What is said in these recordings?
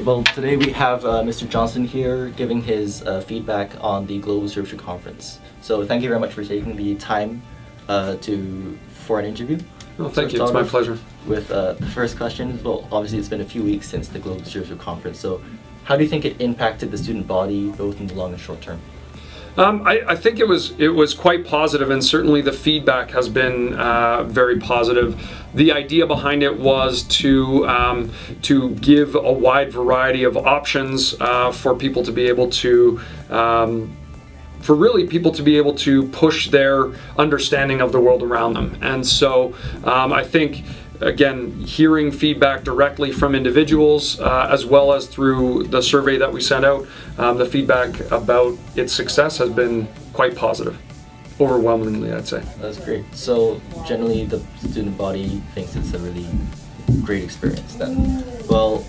Well, today we have Mr. Johnston here giving his feedback on the Global Stewardship Conference. So thank you very much for taking the time for an interview. Oh, thank you. It's my pleasure. With the first question, well, obviously it's been a few weeks since the Global Stewardship Conference. So how do you think it impacted the student body, both in the long and short term? I think it was quite positive, and certainly the feedback has been very positive. The idea behind it was to give a wide variety of options for people to be able to people to be able to push their understanding of the world around them. And so I think, again, hearing feedback directly from individuals as well as through the survey that we sent out, the feedback about its success has been quite positive, overwhelmingly, I'd say. That's great. So generally the student body thinks it's a really great experience then. Well,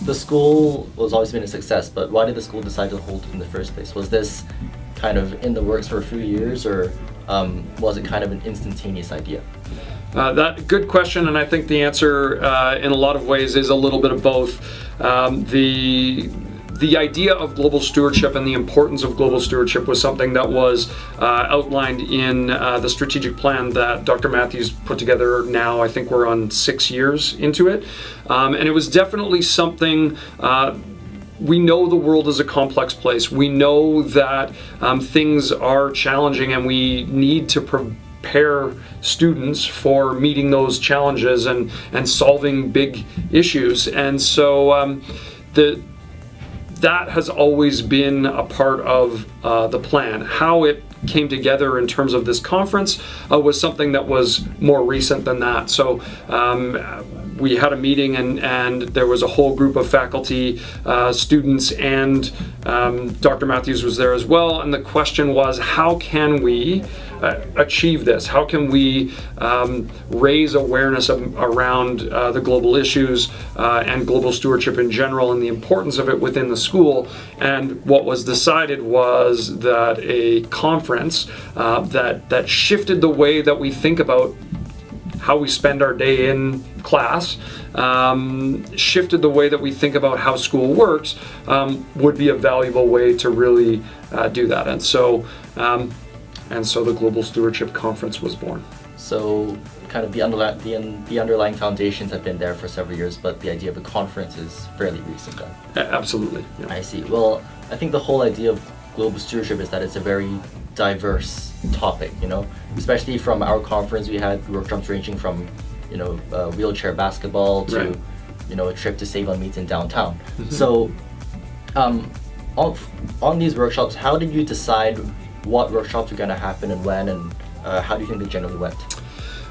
the school was always been a success, but why did the school decide to hold it in the first place? Was this kind of in the works for a few years, or was it kind of an instantaneous idea? Good question, and I think the answer in a lot of ways is a little bit of both. The idea of global stewardship and the importance of global stewardship was something that was outlined in the strategic plan that Dr. Matthews put together. Now I think we're on 6 years into it, and it was definitely something. We know the world is a complex place. We know that things are challenging, and we need to prepare students for meeting those challenges and solving big issues. And so that has always been a part of the plan. How it came together in terms of this conference was something that was more recent than that. So we had a meeting, and there was a whole group of faculty, students, and Dr. Matthews was there as well. And the question was, how can we achieve this? How can we raise awareness around the global issues and global stewardship in general, and the importance of it within the school? And what was decided was that a conference that shifted the way that we think about how we spend our day in class, shifted the way that we think about how school works, would be a valuable way to really do that. And so the Global Stewardship Conference was born. So kind of the underlying foundations have been there for several years, but the idea of a conference is fairly recent then. Absolutely. Yeah. I see. Well, I think the whole idea of global stewardship is that it's a very diverse topic, especially from our conference. We had workshops ranging from, wheelchair basketball to, right, a trip to Save on Meats in downtown. Mm-hmm. So on these workshops, how did you decide what workshops are going to happen and when, and how do you think they generally went?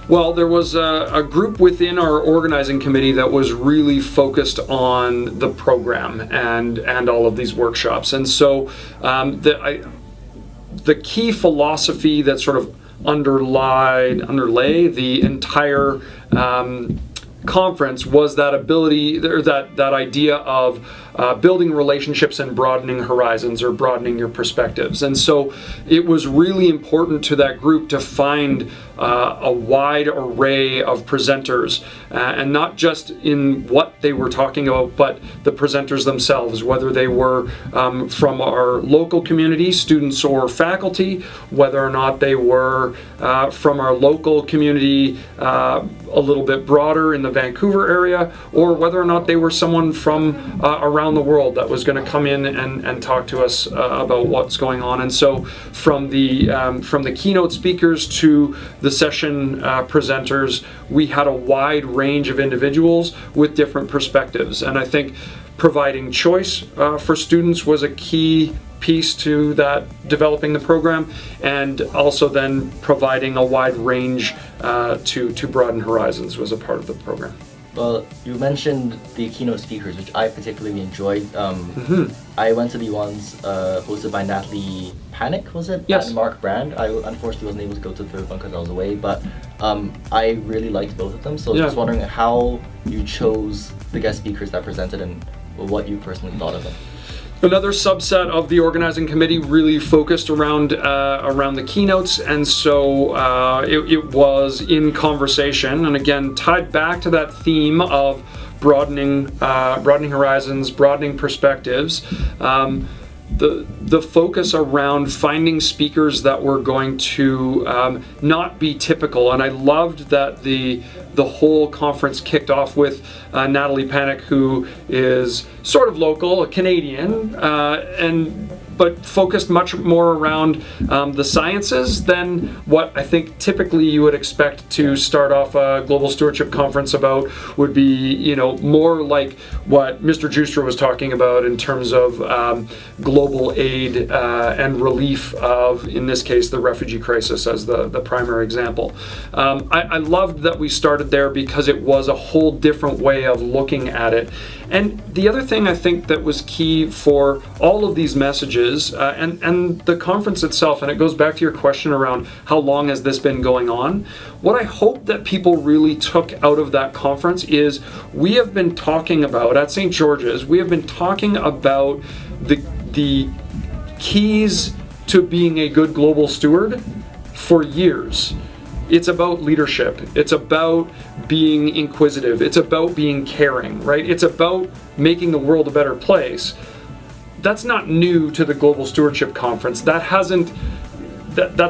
Well, there was a group within our organizing committee that was really focused on the program and all of these workshops. And so the key philosophy that sort of underlay the entire conference was that ability, or that idea of building relationships and broadening horizons, or broadening your perspectives. And so it was really important to that group to find a wide array of presenters, and not just in what they were talking about, but the presenters themselves, whether they were from our local community, students or faculty, whether or not they were from our local community a little bit broader in the Vancouver area, or whether or not they were someone from around the world that was going to come in and talk to us about what's going on. And so from the keynote speakers to the session presenters, we had a wide range of individuals with different perspectives. And I think providing choice for students was a key piece to that, developing the program, and also then providing a wide range to broaden horizons was a part of the program. Well, you mentioned the keynote speakers, which I particularly enjoyed. I went to the ones hosted by Natalie Panic, was it? Yes. And Mark Brand. I unfortunately wasn't able to go to the third one because I was away, but I really liked both of them. So I was just wondering how you chose the guest speakers that presented and what you personally thought of them. Another subset of the organizing committee really focused around the keynotes, and so it was in conversation, and again tied back to that theme of broadening horizons, broadening perspectives. The focus around finding speakers that were going to not be typical, and I loved that the whole conference kicked off with Natalie Panic, who is sort of local, a Canadian, but focused much more around the sciences than what I think typically you would expect to start off a Global Stewardship Conference about. Would be, more like what Mr. Juster was talking about in terms of global aid and relief of, in this case, the refugee crisis as the primary example. I loved that we started there because it was a whole different way of looking at it. And the other thing I think that was key for all of these messages and the conference itself, and it goes back to your question around how long has this been going on, what I hope that people really took out of that conference is we have been talking about, at St. George's, we have been talking about the keys to being a good global steward for years. It's about leadership. It's about being inquisitive. It's about being caring, right? It's about making the world a better place. That's not new to the Global Stewardship Conference. That's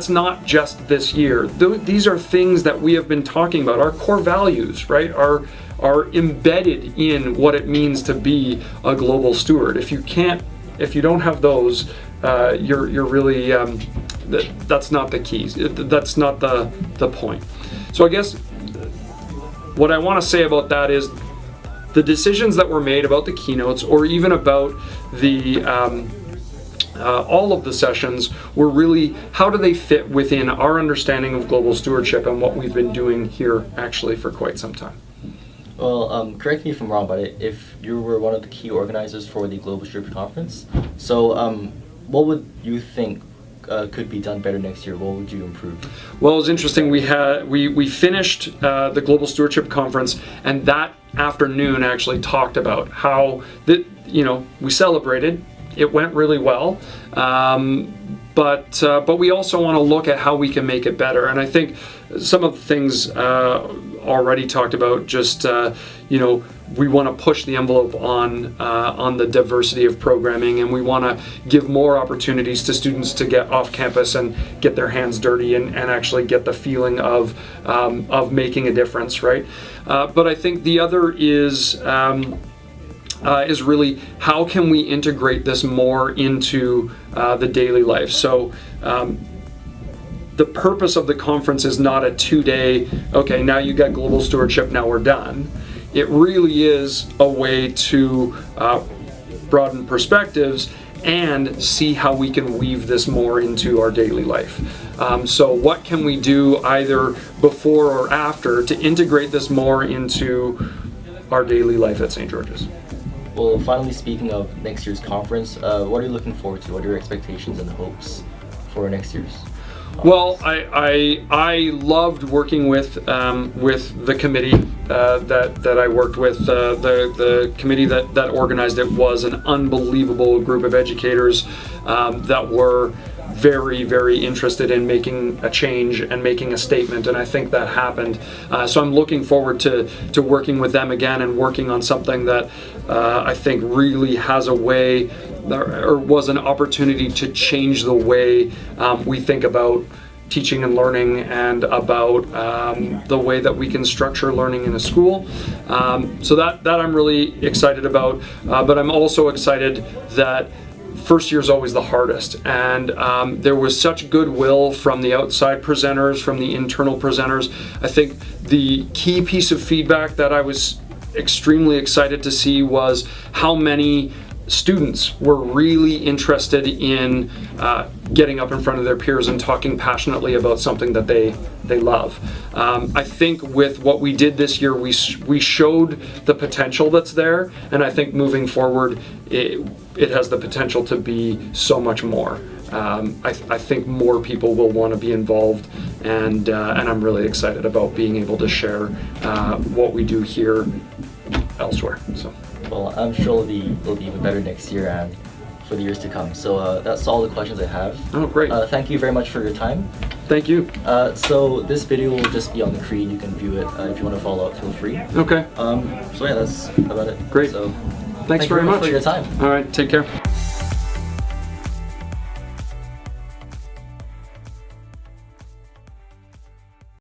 not just this year. These are things that we have been talking about. Our core values, right, are embedded in what it means to be a global steward. If you don't have those, you're really that's not the keys. That's not the point. So I guess what I want to say about that is the decisions that were made about the keynotes, or even about the all of the sessions, were really how do they fit within our understanding of global stewardship and what we've been doing here actually for quite some time. Well, correct me if I'm wrong, but if you were one of the key organizers for the Global Stewardship Conference, so what would you think could be done better next year? What would you improve? Well, it was interesting. We finished the Global Stewardship Conference, and that afternoon actually talked about how we celebrated. It went really well, but we also want to look at how we can make it better. And I think some of the things already talked about, just we want to push the envelope on the diversity of programming, and we want to give more opportunities to students to get off campus and get their hands dirty and actually get the feeling of making a difference, right? But I think the other is really how can we integrate this more into the daily life. So the purpose of the conference is not a 2-day, okay, now you got global stewardship, now we're done. It really is a way to broaden perspectives and see how we can weave this more into our daily life. So what can we do either before or after to integrate this more into our daily life at St. George's? Well, finally, speaking of next year's conference, what are you looking forward to? What are your expectations and hopes for next year's conference? Well, I loved working with the committee that I worked with. The committee that organized it was an unbelievable group of educators that were very, very interested in making a change and making a statement, and I think that happened. So I'm looking forward to working with them again and working on something that I think really has a way, or was an opportunity to change the way we think about teaching and learning and about the way that we can structure learning in a school. So that I'm really excited about, but I'm also excited that first year is always the hardest, and there was such goodwill from the outside presenters, from the internal presenters. I think the key piece of feedback that I was extremely excited to see was how many students were really interested in getting up in front of their peers and talking passionately about something that they love. I think with what we did this year, we showed the potential that's there, and I think moving forward, it has the potential to be so much more. I think more people will want to be involved, and I'm really excited about being able to share what we do here elsewhere. So. Well, I'm sure it'll be even better next year, and for the years to come. So that's all the questions I have. Oh, great. Thank you very much for your time. Thank you. So this video will just be on the Creed. You can view it if you want to follow up. Feel free. Okay. So yeah, that's about it. Great. So Thanks thank you very much for your time. All right. Take care.